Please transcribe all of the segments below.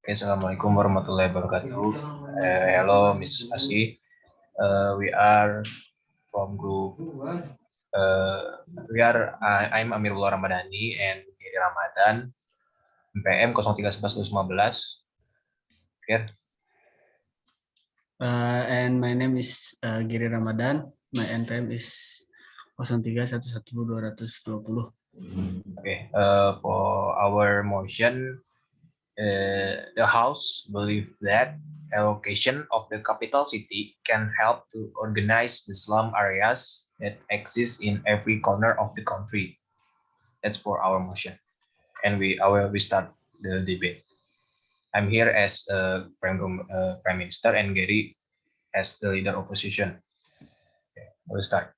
Okay, Assalamualaikum warahmatullahi wabarakatuh. Hello, Miss Asi. We are from group. I'm Amirrullah Ramadhani and Gery Ramadhan. PM 0311 Okay. And my name is Gery Ramadhan. My NPM is 03111220. Okay. For our motion, the House believe that allocation of the capital city can help to organize the slum areas that exist in every corner of the country. That's for our motion. And we start the debate. I'm here as Prime Minister and Gery as the leader opposition. Okay, we'll start.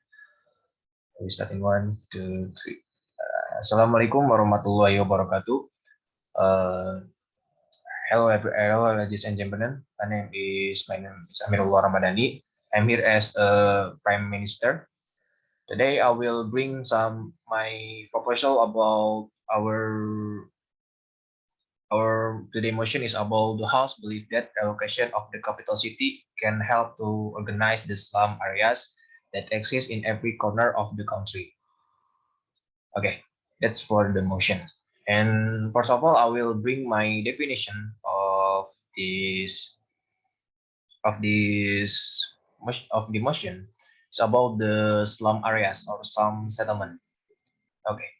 We start in 1, 2, 3. Assalamualaikum warahmatullahi wabarakatuh. Hello, ladies and gentlemen. My name is Amirrullah Ramadhani. I'm here as a Prime Minister. Today I will bring my proposal about our today motion is about the House believe that allocation of the capital city can help to organize the slum areas that exist in every corner of the country. Okay, that's for the motion. And first of all, I will bring my definition this of the motion. It's about the slum areas or slum settlement. Okay,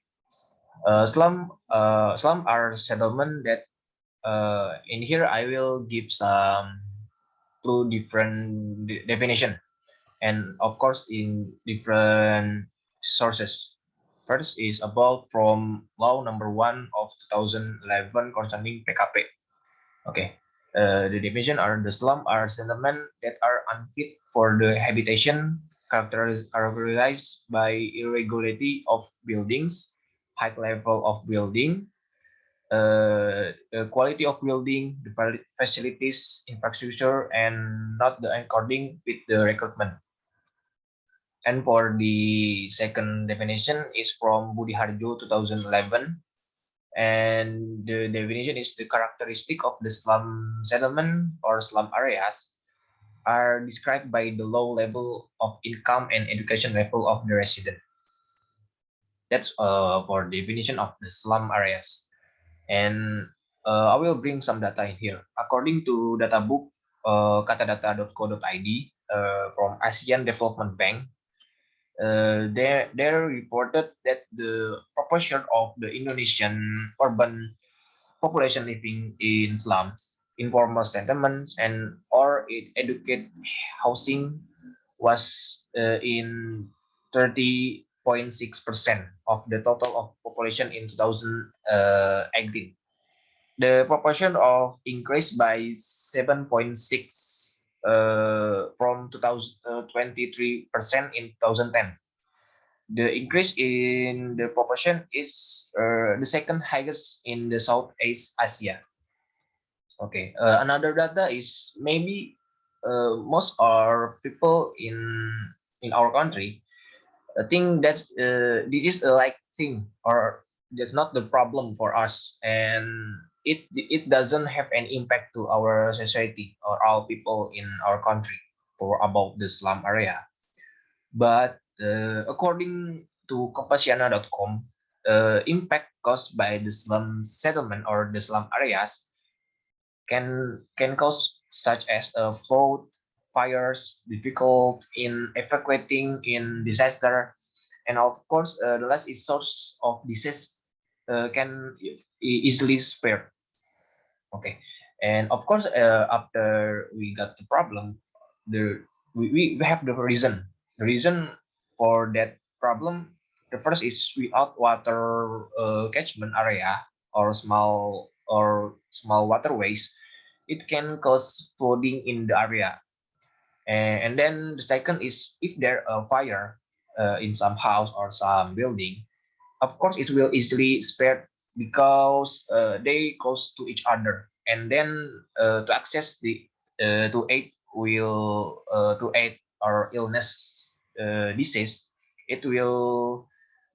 slum are settlement that in here I will give some two different definition and of course in different sources. First is about from law number 1 of 2011 concerning PKP. Okay, the definition are the slum are settlement that are unfit for the habitation, characterized by irregularity of buildings, high level of building, the quality of building, the facilities, infrastructure, and not the according with the recruitment. And for the second definition is from Budi Harjo 2011, and the definition is the characteristic of the slum settlement or slum areas are described by the low level of income and education level of the resident. That's for definition of the slum areas. And I will bring some data in here. According to data book katadata.co.id from ASEAN Development Bank, they reported that the proportion of the Indonesian urban population living in slums, informal settlements, and or in educated housing was in 30.6% of the total of population in 2018. The proportion of increased by 7.6 from 2023% in 2010. The increase in the proportion is the second highest in the Southeast Asia. Okay, another data is maybe most our people in our country think that this is a like thing or that's not the problem for us, and it doesn't have an impact to our society or our people in our country for about the slum area. But according to Compasiana.com, impact caused by the slum settlement or the slum areas can cause such as a flood, fires, difficult in evacuating in disaster, and of course the last is source of disease can easily spread. Okay, and of course after we got the problem, the we have the reason. The reason for that problem, the first is without water catchment area or small waterways, it can cause flooding in the area. And then the second is if there a fire in some house or some building, of course it will easily spread because they close to each other. And then to access the to aid will to aid or illness disease, it will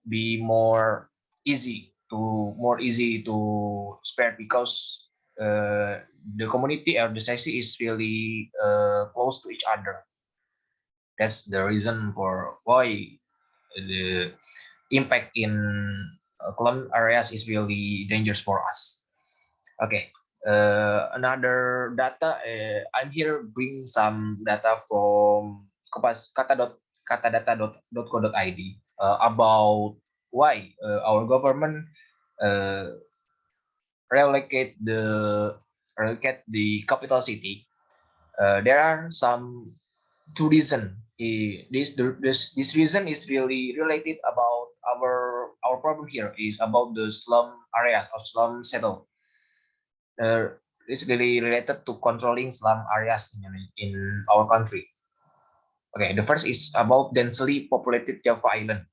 be more easy to spread because the community or the society is really close to each other. That's the reason for why the impact in slum areas is really dangerous for us. Okay. Another data, I'm here bring some data from katadata.co.id about why our government uh, relocate the capital city. There are some two reason. This reason is really related about our problem here is about the slum areas or slum settle. Uh, it's really related to controlling slum areas in our country. Okay, the first is about densely populated Java Island.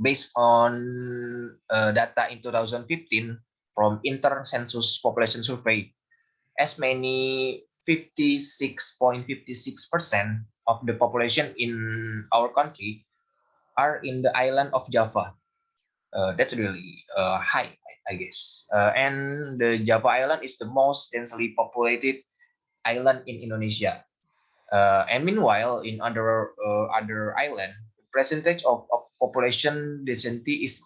Based on data in 2015 from Inter-Census Population Survey, as many 56.56% of the population in our country are in the island of Java. That's really high, I guess. And the Java Island is the most densely populated island in Indonesia. And meanwhile, in other island, the percentage of population density is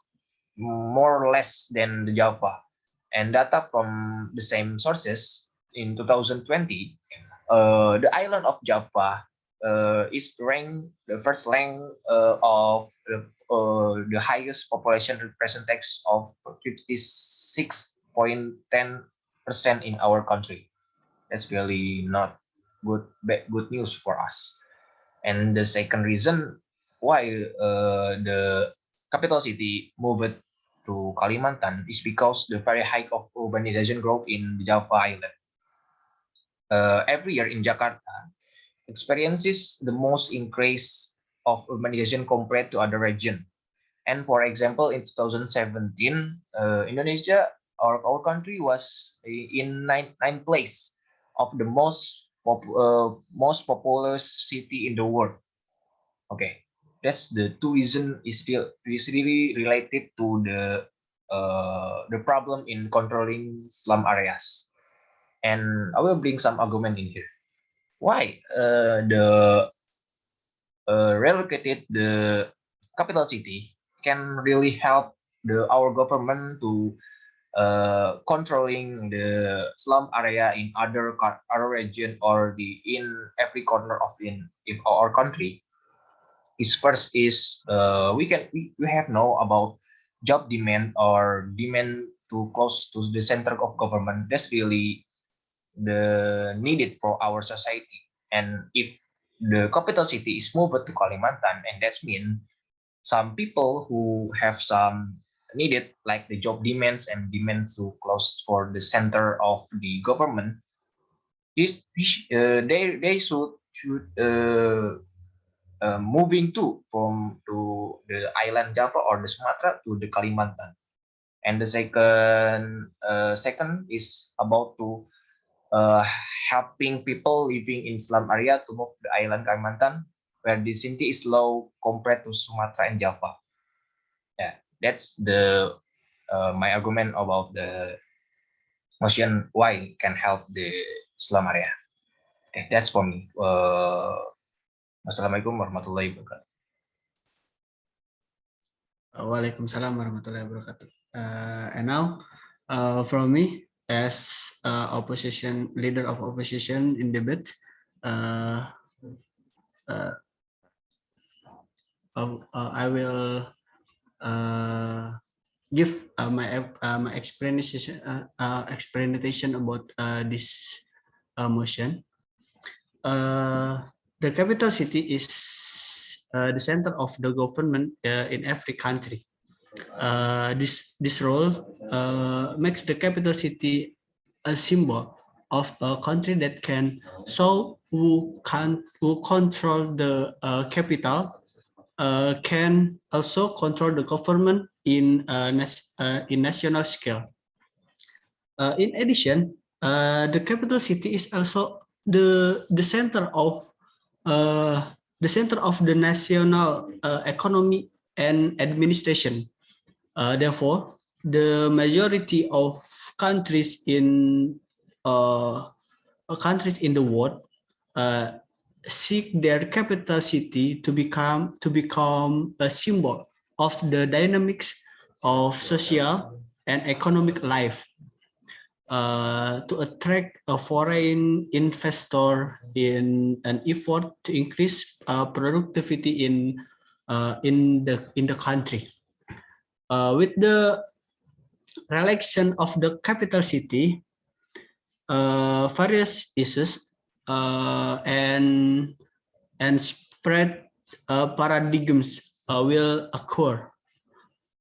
more or less than the Java. And data from the same sources in 2020, the island of Java is ranked the first rank of the highest population percentage of 56.10% in our country. That's really not good news for us. And the second reason why the capital city moved to Kalimantan is because the very high of urbanization growth in Java Island. Every year in Jakarta experiences the most increase of urbanization compared to other region. And for example, in 2017, Indonesia, our country was in ninth place of the most populous city in the world. Okay, that's the two reason is really related to the problem in controlling slum areas. And I will bring some argument in here. Why the relocated the capital city can really help our government to controlling the slum area in other region or the in every corner of in our country is first is we have know about job demand or demand to close to the center of government. That's really the needed for our society. And if the capital city is moved to Kalimantan, and that's mean some people who have some needed like the job demands and demands to close for the center of the government, they should moving to from to the island Java or the Sumatra to the Kalimantan. And the second is about to uh, helping people living in slum area to move to the island Kalimantan, where the density is low compared to Sumatra and Java. Yeah, that's the my argument about the motion why can help the slum area. Okay, that's for me. Wassalamualaikum warahmatullahi wabarakatuh. Waalaikumsalam warahmatullahi wabarakatuh. And now, from me as opposition leader of opposition in debate, uh, uh, I will give my explanation about this motion. The capital city is the center of the government in every country. This role makes the capital city a symbol of a country that can show who control the capital can also control the government in national scale. In addition, the capital city is also the center of the national economy and administration. Therefore, the majority of countries in the world seek their capital city to become a symbol of the dynamics of social and economic life, to attract a foreign investor in an effort to increase productivity in the country. With the reelection of the capital city, various issues and spread paradigms will occur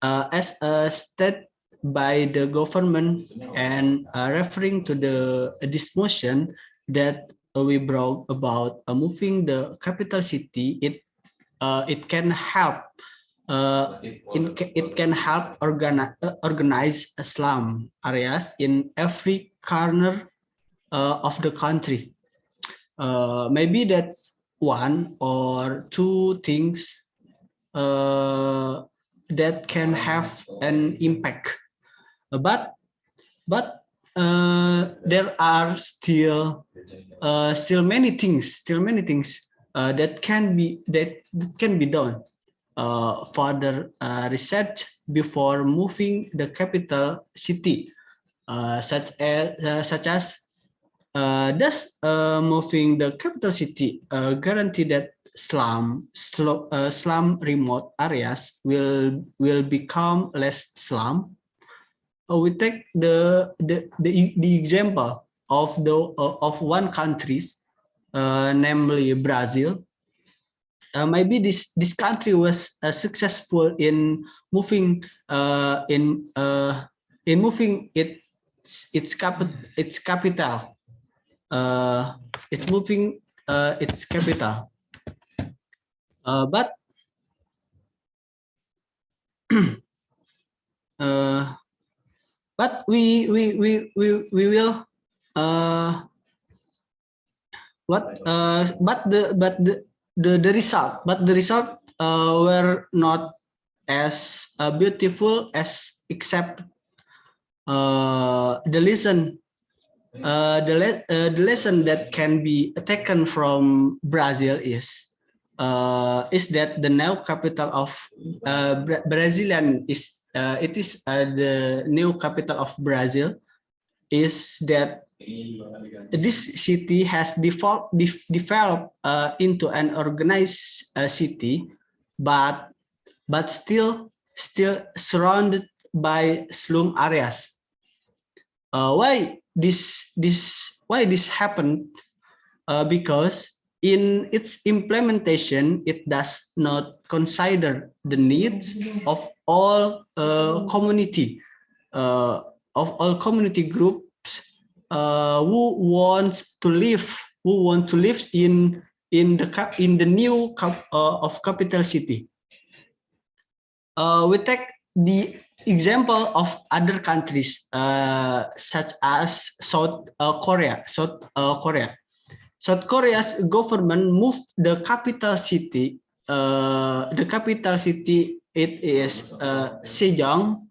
as a state by the government, and referring to this motion that we brought about moving the capital city. It can help it can help organize slum areas in every corner of the country. Maybe that's one or two things that can have an impact. But there are still many things that can be done. Further research before moving the capital city, such as does moving the capital city guarantee that slum remote areas will become less slum? We take the example of one country, namely Brazil. Maybe this country was successful in moving its capital. It's moving its capital, but but we will the result were not as beautiful as except the lesson the lesson that can be taken from Brazil is that the new capital of Brazilian is the new capital of Brazil is that this city has developed into an organized city, but still surrounded by slum areas. Why this happened? Because in its implementation, it does not consider the needs of all community groups who want to live in the new of capital city. We take the example of other countries such as South Korea. South Korea's government moved the capital city. It is Sejong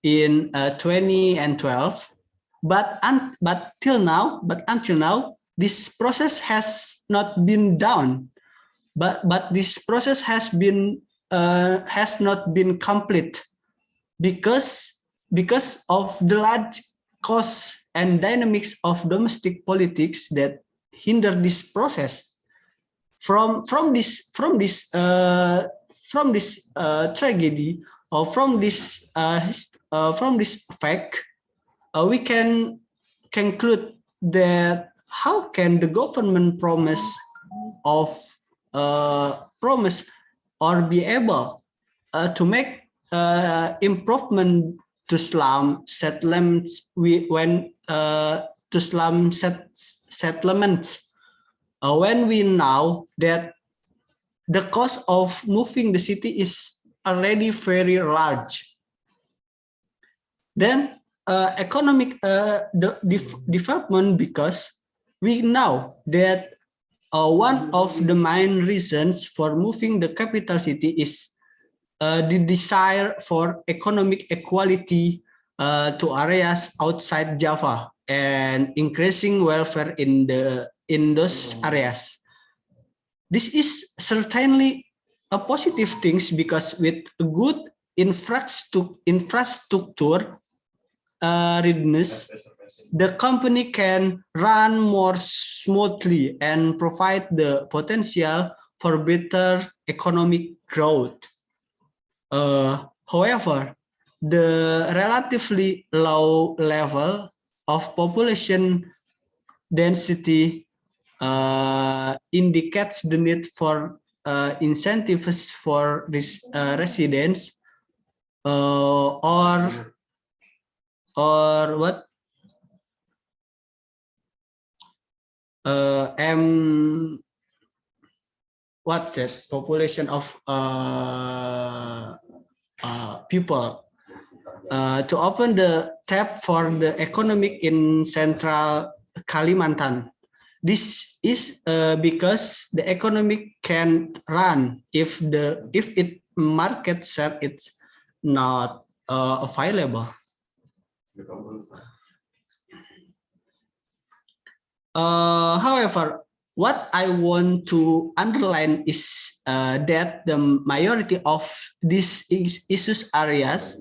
in 2012, but until now, this process has not been done. But this process has not been complete because of the large costs and dynamics of domestic politics that hinder this process. From this tragedy, or from this fact, we can conclude that how can the government promise or be able to make improvement to slum settlements when we know that the cost of moving the city is already very large. Then economic development, because we know that one of the main reasons for moving the capital city is the desire for economic equality to areas outside Java and increasing welfare in those areas. This is certainly a positive thing because with good infrastructure readiness, the company can run more smoothly and provide the potential for better economic growth. However, the relatively low level of population density indicates the need for incentives for residents or what what that population of people to open the tap for the economic in central Kalimantan. This is because the economic can run if it market share it's not available. However, what I want to underline is that the majority of these issues areas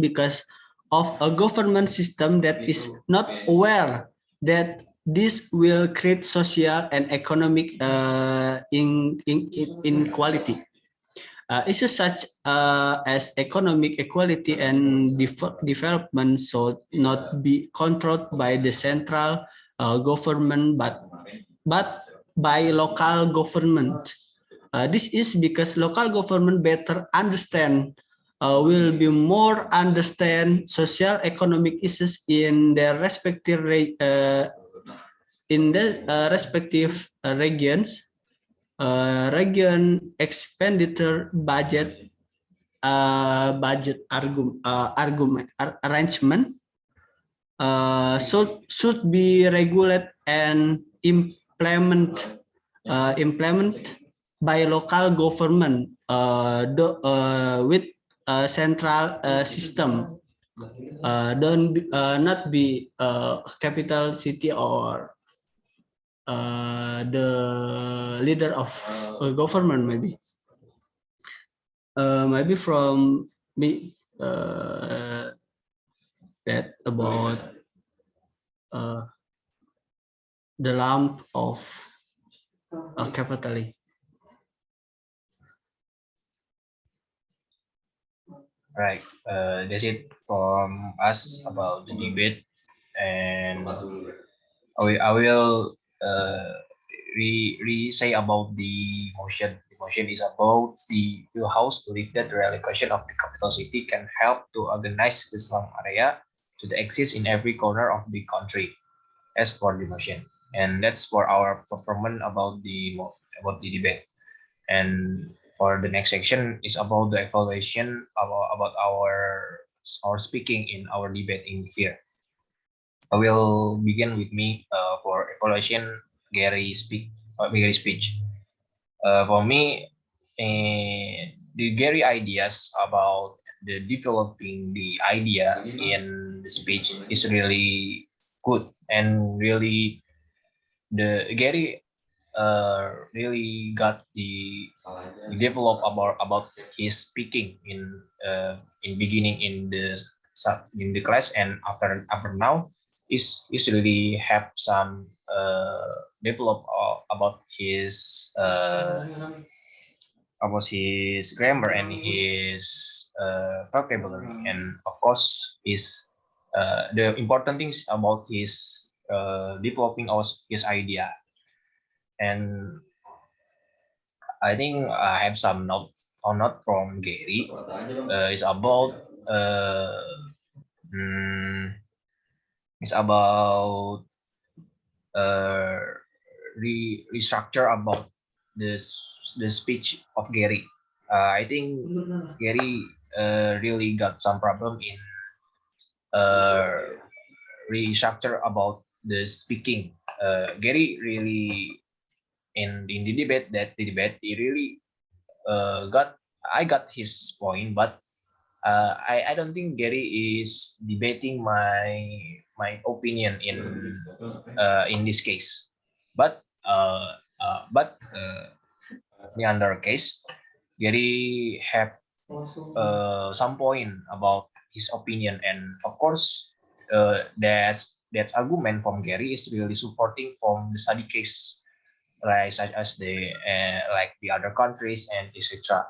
because of a government system that is not aware that this will create social and economic inequality. Issues such as economic equality and development should not be controlled by the central government, but by local government. This is because local government better understand, will be more understand social economic issues in their respective regions. Region expenditure budget arrangement should be regulated and implement by local government with a central system. Don't not be capital city or the leader of a government maybe from me that about the lump of capital. Right. That's it from us about the debate, and I will say about the motion. The motion is about the House believe that the relocation of the capital city can help to organize the slum area to exist in every corner of the country. As for the motion, and that's for our performance about the debate. And for the next section is about the evaluation about our speaking in our debate in here. I will begin with me for evaluation. Gary speech. For me, the Gary ideas about the developing the idea in the speech is really good, and really the Gary really got the develop about his speaking in beginning in the class, and after now is really have some develop about his grammar and his vocabulary, and of course his the important things about his developing his idea. And I think I have some notes or not from Gary. It's about mm, it's about uh, restructure about this the speech of Gary. I think Gary really got some problem in uh, restructure about the speaking. Gary really in the debate he really got I got his point, but I don't think Gery is debating my opinion in this case, but in other case, Gery have some point about his opinion, and of course, that's argument from Gery is really supporting from the study case, like such as the other countries and etc.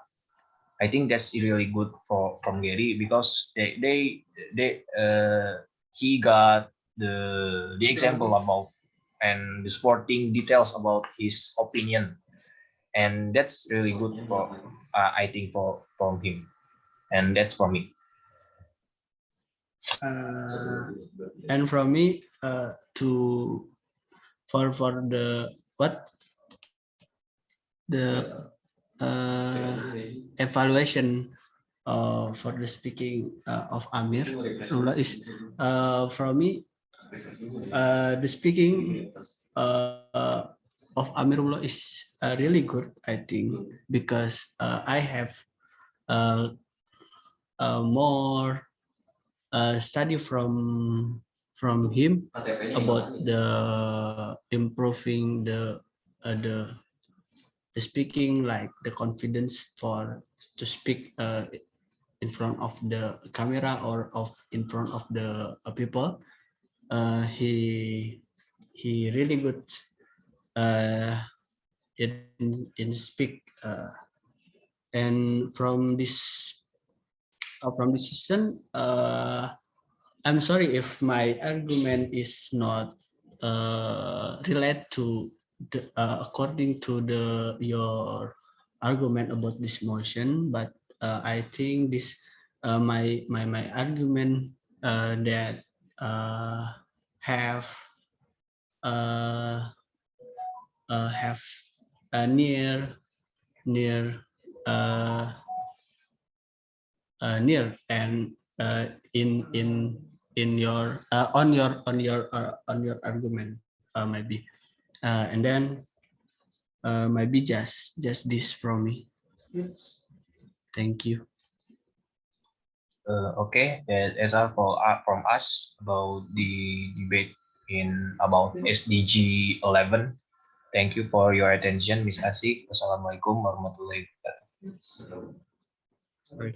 I think that's really good for from Gery because he got the example about and the sporting details about his opinion, and that's really good for I think for from him, and that's for me. And from me, to for the what the evaluation for the speaking of Amir Rullah is for me the speaking of Amirullah is really good, I think, because I have uh, more study from him about the improving the speaking, like the confidence for to speak in front of the camera or of in front of the people. He really good uh, in speak, and from this season, I'm sorry if my argument is not related to according to the your argument about this motion, but I think this my argument that uh, have uh, have near uh, near and in your on your argument, maybe, and then maybe just this from me. Thank you. Okay, that's all for from us about the debate in about SDG 11. Thank you for your attention, Miss Asik. Wassalamualaikum warahmatullahi wabarakatuh.